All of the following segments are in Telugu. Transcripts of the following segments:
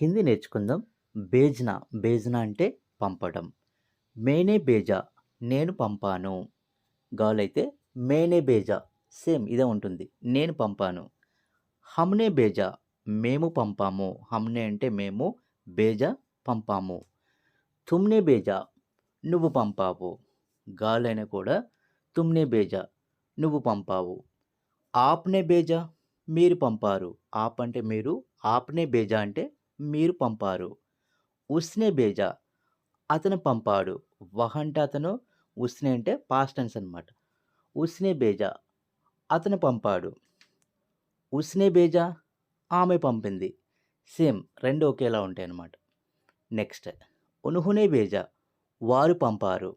హిందీ నేర్చుకుందాం. బేజ్నా, బేజ్నా అంటే పంపడం. మేనే బేజా, నేను పంపాను. గర్ల్ మేనే బేజా, సేమ్ ఇదే ఉంటుంది. నేను పంపాను. హమ్నే బేజా, మేము పంపాము. హమ్నే అంటే మేము, బేజా పంపాము. తుమ్నే బేజా, నువ్వు పంపావు. గర్ల్ అయినా కూడా తుమ్నే బేజా, నువ్వు పంపావు. ఆప్‌నే బేజా, మీరు పంపారు. ఆప్ అంటే మీరు, ఆప్‌నే బేజా అంటే మీరు పంపారు. ఉస్నే బేజా, అతను పంపాడు. వహ్ అంటే అతను, ఉస్నే అంటే పాస్ట్ టెన్స్ అనమాట. ఉస్నే బేజా, అతను పంపాడు. ఉస్నే బేజా, ఆమె పంపింది. సేమ్ 2 ఒకేలా ఉంటాయన్నమాట. నెక్స్ట్ ఉన్హోనే బేజా, వారు పంపారు.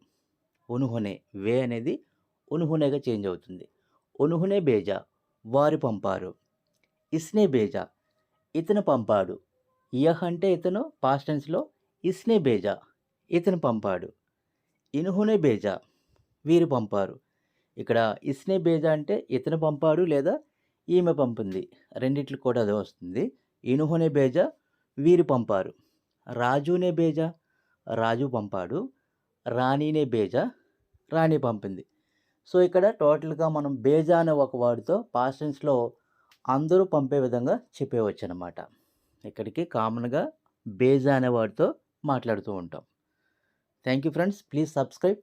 ఉన్హోనే వే అనేది ఉన్హోనేగా చేంజ్ అవుతుంది. ఉన్హోనే బేజా, వారు పంపారు. ఇస్నే బేజా, ఇతను పంపాడు. యహ్ అంటే ఇతను పాస్ట్ టెన్స్‌లో, ఇస్నే బేజా, ఇతను పంపాడు. ఇన్హోనే బేజా, వీరు పంపారు. ఇక్కడ ఇస్నే బేజా అంటే ఇతను పంపాడు లేదా ఈమె పంపింది. రెండిట్లకి కూడా అదే వస్తుంది. ఇన్హోనే బేజా, వీరు పంపారు. రాజునే బేజా, రాజు పంపాడు. రాణినే బేజా, రాణి పంపింది. సో, ఇక్కడ టోటల్‌గా మనం బేజా అనే ఒక వర్డ్‌తో పాస్ట్ టెన్స్‌లో అందరూ పంపే విధంగా చెప్పేయవచ్చనమాట. ఇక్కడికి కామన్‌గా బేజా అనే వర్డ్‌తో మాట్లాడుతూ ఉంటాం. Thank you friends. Please subscribe.